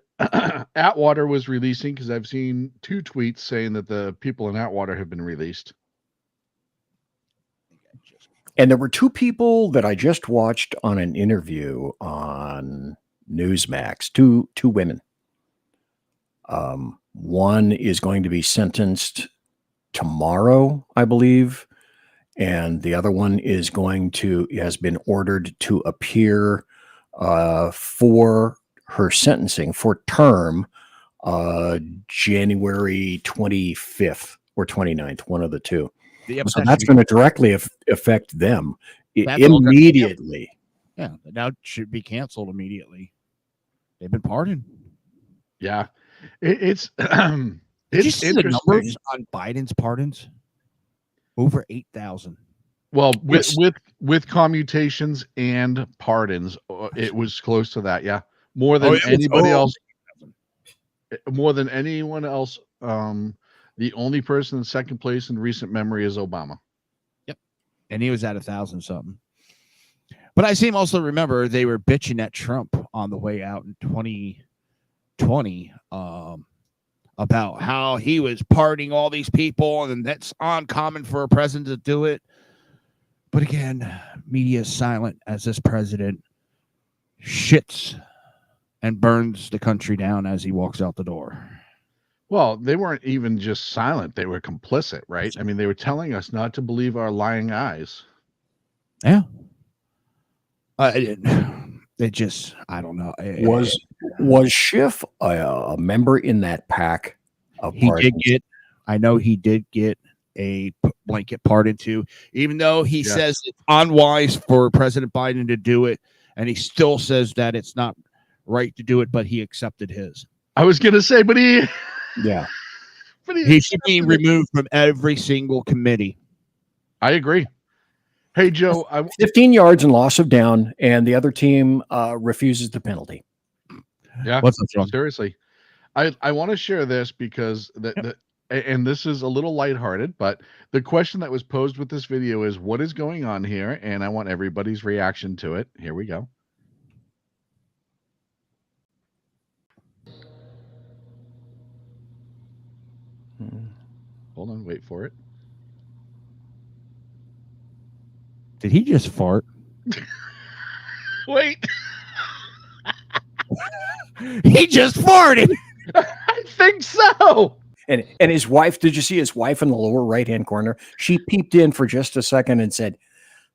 Atwater was releasing, because I've seen 2 tweets saying that the people in Atwater have been released. And there were 2 people that I just watched on an interview on Newsmax, two women. One is going to be sentenced tomorrow, I believe, and the other one has been ordered to appear for her sentencing for term January 25th or 29th, one of the two. So that's going to directly affect them immediately. Yeah, now it should be canceled immediately. They've been pardoned. Yeah, it's Did you see the numbers on Biden's pardons? Over 8,000. Well, with commutations and pardons, it was close to that. Yeah, more than anybody else. More than anyone else. The only person in second place in recent memory is Obama. Yep, and he was at 1,000 something. But I seem also remember they were bitching at Trump on the way out in 2020 about how he was pardoning all these people, and that's uncommon for a president to do it. But again, media is silent as this president shits and burns the country down as he walks out the door. Well, they weren't even just silent. They were complicit, right? I mean, they were telling us not to believe our lying eyes. Yeah. I don't know. Was Schiff a member in that pack of pardons? I know he did get a blanket pardon too, even though he says it's unwise for President Biden to do it, and he still says that it's not right to do it, but he accepted his. I was going to say, but he should be removed from every single committee. I agree. Hey, Joe, 15 yards and loss of down, and the other team refuses the penalty. Yeah, what's wrong? Seriously. I want to share this because and this is a little lighthearted, but the question that was posed with this video is, what is going on here? And I want everybody's reaction to it. Here we go. Hold on, wait for it. Did he just fart? Wait. He just farted. I think so. And his wife, did you see his wife in the lower right-hand corner? She peeped in for just a second and said,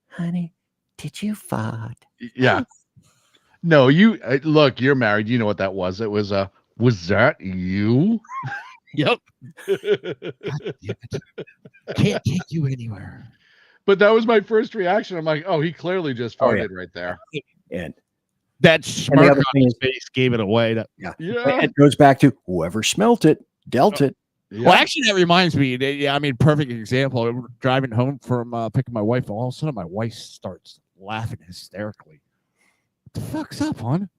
"Honey, did you fart?" Yeah. No, look, you're married. You know what that was. It was was that you? Yep. Can't take you anywhere. But that was my first reaction. I'm like, oh, he clearly just farted right there. And that smirk on his face gave it away. Yeah. It goes back to whoever smelt it, dealt it. Yeah. Well, actually, that reminds me. Yeah, I mean, perfect example. We're driving home from picking my wife. All of a sudden, my wife starts laughing hysterically. What the fuck's up, hon?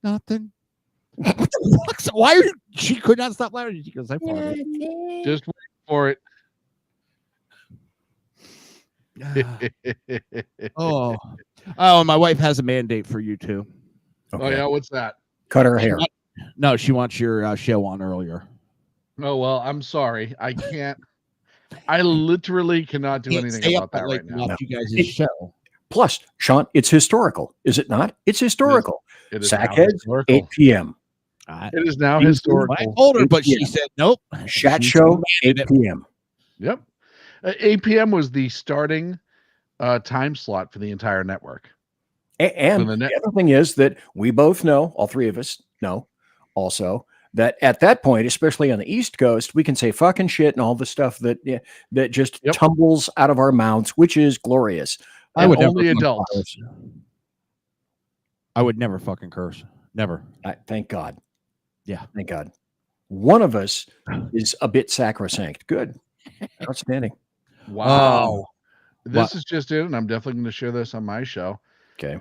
Nothing. What the fuck's up? Why? She could not stop laughing. She goes, I farted. Just wait for it. Oh, and my wife has a mandate for you too. Okay. Oh yeah, what's that? Cut her hair. No, she wants your show on earlier. Oh well, I'm sorry, I can't. I literally cannot do anything about that right now. You guys' show. Plus, Sean, it's historical, is it not? It's historical. It is Sackheads, historical. 8 p.m. It is now historical. I told her, but she said nope. Chat show, 8 p.m. Yep. 8 p.m. was the starting time slot for the entire network. And the other thing is that we both know, all three of us know also, that at that point, especially on the East Coast, we can say fucking shit and all the stuff that just tumbles out of our mouths, which is glorious. I would only never adults. Curse. I would never fucking curse. Never. Thank God. Yeah. Thank God. One of us is a bit sacrosanct. Good. Outstanding. Wow. This is just it, and I'm definitely going to share this on my show. Okay.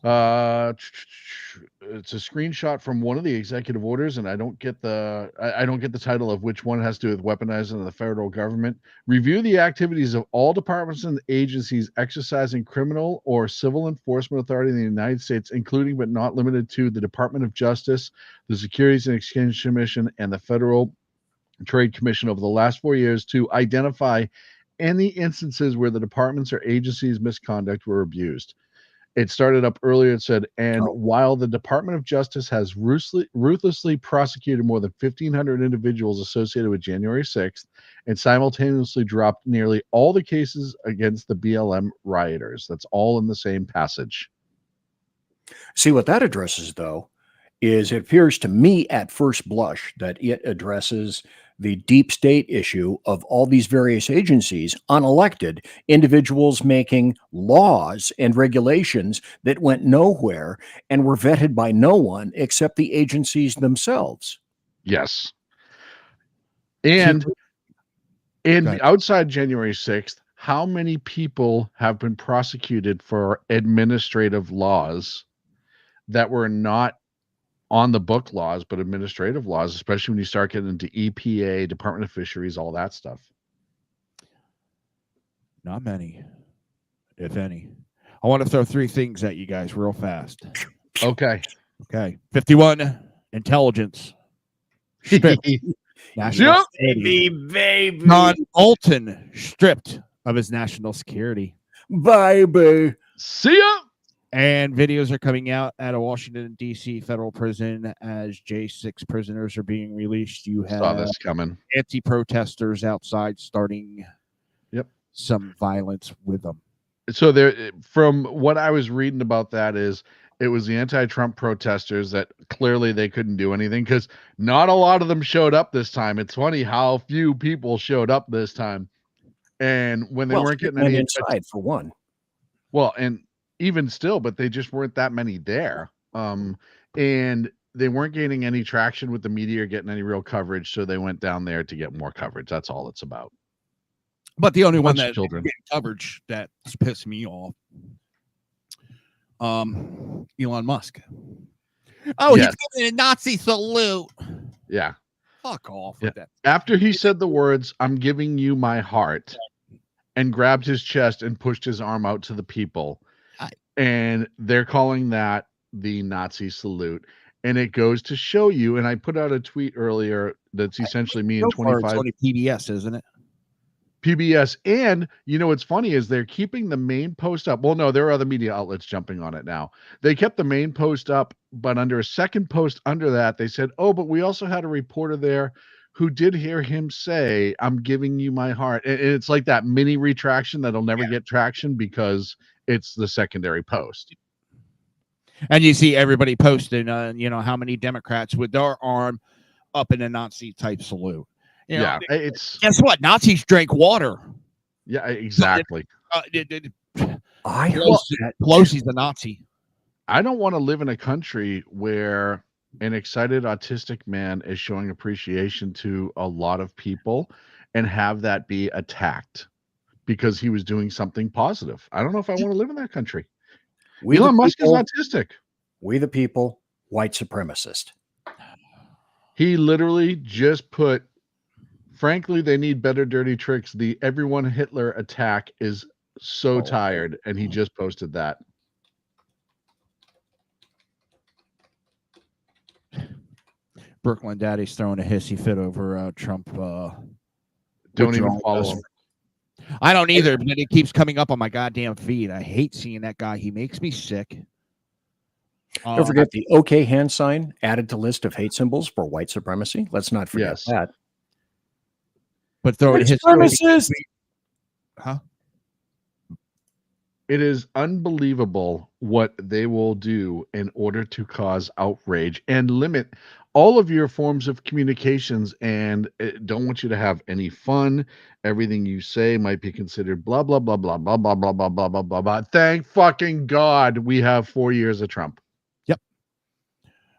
It's a screenshot from one of the executive orders, and I don't get the title of which one has to do with weaponizing the federal government. Review the activities of all departments and agencies exercising criminal or civil enforcement authority in the United States, including but not limited to the Department of Justice, the Securities and Exchange Commission, and the Federal Trade Commission over the last 4 years to identify any instances where the departments or agencies' misconduct were abused. It started up earlier. It said, and while the Department of Justice has ruthlessly prosecuted more than 1,500 individuals associated with January 6th and simultaneously dropped nearly all the cases against the BLM rioters. That's all in the same passage. See, what that addresses, though, is it appears to me at first blush that it addresses the deep state issue of all these various agencies, unelected individuals making laws and regulations that went nowhere and were vetted by no one except the agencies themselves. Yes. And outside January 6th, how many people have been prosecuted for administrative laws that were not on the book laws, but administrative laws, especially when you start getting into EPA, Department of Fisheries, all that stuff? Not many, if any. I want to throw three things at you guys real fast. Okay. 51, intelligence. Baby. John Bolton stripped of his national security. Baby. See ya. And videos are coming out at a Washington, D.C. federal prison as J6 prisoners are being released. You have saw this coming. Anti-protesters outside starting some violence with them. So there, from what I was reading about that, is it was the anti-Trump protesters that clearly they couldn't do anything because not a lot of them showed up this time. It's funny how few people showed up this time. And when they weren't getting any inside for one. Well, and even still, but they just weren't that many there. And they weren't gaining any traction with the media or getting any real coverage. So they went down there to get more coverage. That's all it's about. But the only one that getting coverage that's pissed me off, Elon Musk. Oh, he's giving a Nazi salute. Yeah. Fuck off with that. After he said the words, "I'm giving you my heart," and grabbed his chest and pushed his arm out to the people. And they're calling that the Nazi salute. And it goes to show you, and I put out a tweet earlier that's essentially me in 25. It's only PBS, isn't it? PBS. And you know what's funny is they're keeping the main post up. Well, no, there are other media outlets jumping on it now. They kept the main post up, but under a second post under that, they said, oh, but we also had a reporter there who did hear him say, "I'm giving you my heart." And it's like that mini retraction that'll never get traction because it's the secondary post. And you see everybody posting, how many Democrats with their arm up in a Nazi type salute. You know, it's guess what? Nazis drank water. Yeah, exactly. Pelosi's the Nazi. I don't want to live in a country where an excited autistic man is showing appreciation to a lot of people and have that be attacked because he was doing something positive. I don't know if I want to live in that country. Elon Musk is autistic. We the people, white supremacist. He literally just put, frankly, they need better dirty tricks. The everyone Hitler attack is so tired, and he just posted that. Brooklyn Daddy's throwing a hissy fit over Trump. Don't even follow him. I don't either, but it keeps coming up on my goddamn feed. I hate seeing that guy. He makes me sick. Don't forget the OK hand sign added to list of hate symbols for white supremacy. Let's not forget that. But throwing white his supremacist. Huh? It is unbelievable what they will do in order to cause outrage and limit all of your forms of communications, and don't want you to have any fun. Everything you say might be considered blah, blah, blah, blah, blah, blah, blah, blah, blah, blah, blah, blah. Thank fucking God we have 4 years of Trump. Yep.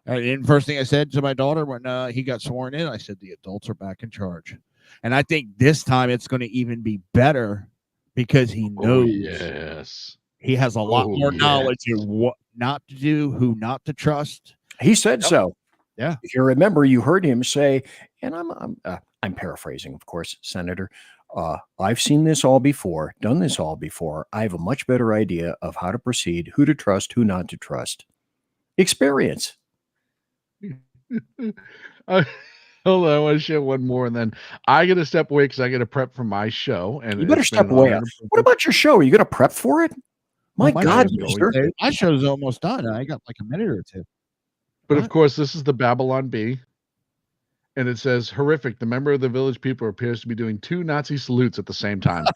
And first thing I said to my daughter when he got sworn in, I said, the adults are back in charge. And I think this time it's going to even be better because he knows he has a lot more knowledge of what not to do, who not to trust. He said so. Yeah. If you remember, you heard him say, and I'm paraphrasing, of course, Senator. I've seen this all before, done this all before. I have a much better idea of how to proceed, who to trust, who not to trust. Experience. Hold on, I want to share one more, and then I got to step away because I got to prep for my show. And you better step away. What about your show? Are you going to prep for it? My God, mister. My show's almost done. I got like a minute or two. But of course, this is the Babylon Bee. And it says, horrific. The member of the village people appears to be doing 2 Nazi salutes at the same time.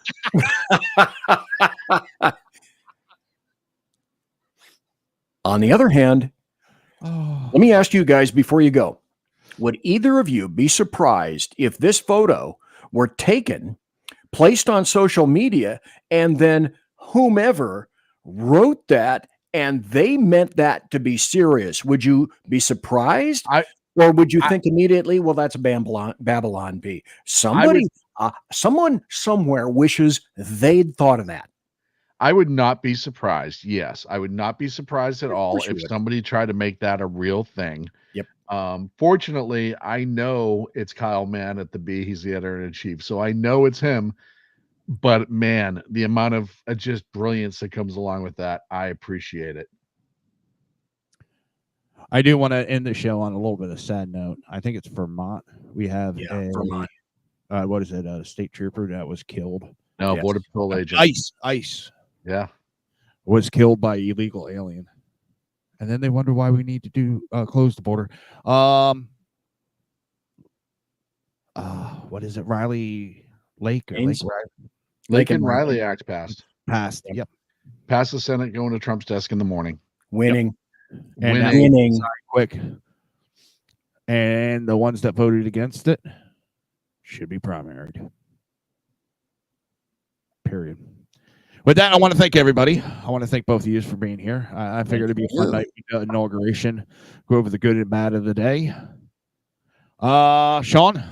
On the other hand, let me ask you guys before you go. Would either of you be surprised if this photo were taken, placed on social media, and then whomever wrote that and they meant that to be serious? Would you be surprised? Or would you think immediately, well, that's Babylon Bee? Somebody, someone somewhere wishes they'd thought of that. I would not be surprised. Yes, I would not be surprised at all if somebody tried to make that a real thing. Yep. Fortunately, I know it's Kyle Mann at the Bee. He's the editor-in-chief, so I know it's him. But man, the amount of just brilliance that comes along with that, I appreciate it. I do want to end the show on a little bit of a sad note. I think it's Vermont. We have Vermont. What is it? A state trooper that was killed. No, Border Patrol agent. ICE. Yeah. Was killed by illegal alien. And then they wonder why we need to do close the border. What is it? Riley Lake or Lake and Riley Act passed. Yep. Passed the Senate, going to Trump's desk in the morning. Winning. Yep. And winning. Quick. And the ones that voted against it should be primaried. Period. With that, I want to thank everybody. I want to thank both of you for being here. I figured it'd be a fun night inauguration. Go over the good and bad of the day. Sean?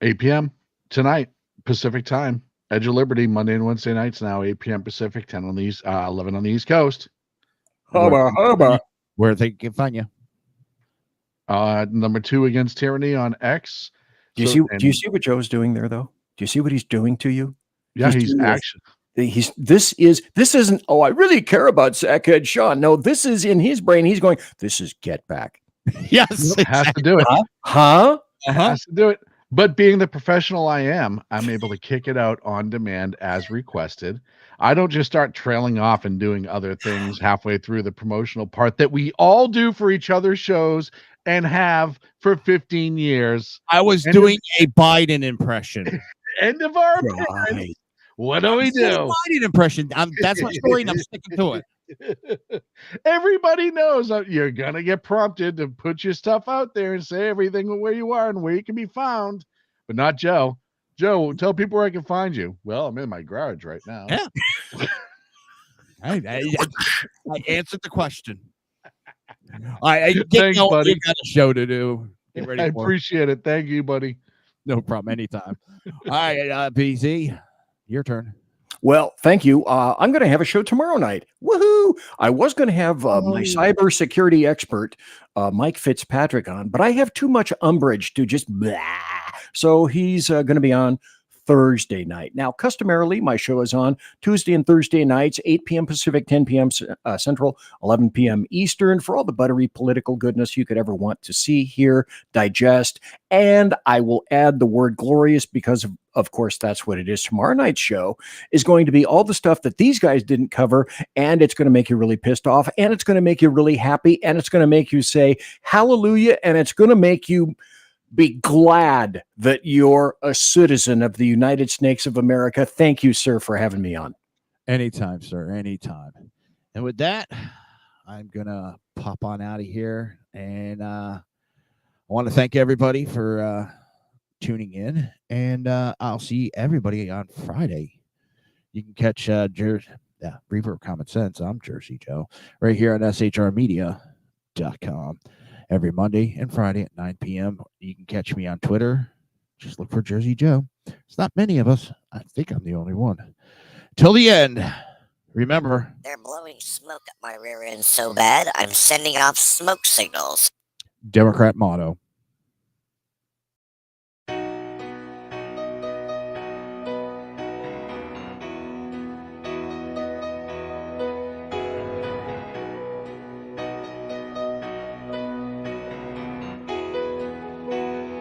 8 p.m. tonight, Pacific time. Edge of Liberty, Monday and Wednesday nights now, 8 p.m. Pacific, 10 on the East, 11 on the East Coast. Where they can find you. Number 2 against tyranny on X. Do you see what Joe's doing there, though? Do you see what he's doing to you? Yeah, he's actually. This isn't, oh, I really care about Sackhead Sean. No, this is in his brain. He's going, this is get back. Yes. Has to do it. Has to do it. But being the professional I am, I'm able to kick it out on demand as requested. I don't just start trailing off and doing other things halfway through the promotional part that we all do for each other's shows and have for 15 years. I was doing a Biden impression. End of our appearance. What do we do? Biden impression. That's my story, and I'm sticking to it. Everybody knows you're gonna get prompted to put your stuff out there and say everything where you are and where you can be found, but not Joe. Joe, tell people where I can find you. Well, I'm in my garage right now. Yeah. I answered the question. I get Thanks, going. buddy. You got a show to do. Get ready. I appreciate it. Thank you, buddy. No problem. Anytime. All right, BZ, your turn. Well, thank you. I'm going to have a show tomorrow night. Woohoo! I was going to have my cybersecurity expert, Mike Fitzpatrick, on, but I have too much umbrage to just blah. So he's going to be on Thursday night. Now, customarily, my show is on Tuesday and Thursday nights, 8 p.m. Pacific, 10 p.m. Central, 11 p.m. Eastern, for all the buttery political goodness you could ever want to see, hear, digest. And I will add the word glorious because, of course, that's what it is. Tomorrow night's show is going to be all the stuff that these guys didn't cover, and it's going to make you really pissed off, and it's going to make you really happy, and it's going to make you say hallelujah, and it's going to make you be glad that you're a citizen of the United States of America. Thank you, sir, for having me on. Anytime, sir. Anytime. And with that, I'm going to pop on out of here. And I want to thank everybody for tuning in. And I'll see everybody on Friday. You can catch Reaver Common Sense. I'm Jersey Joe right here on shrmedia.com. Every Monday and Friday at 9 p.m. You can catch me on Twitter. Just look for Jersey Joe. It's not many of us. I think I'm the only one. Till the end, remember. They're blowing smoke up my rear end so bad, I'm sending off smoke signals. Democrat motto.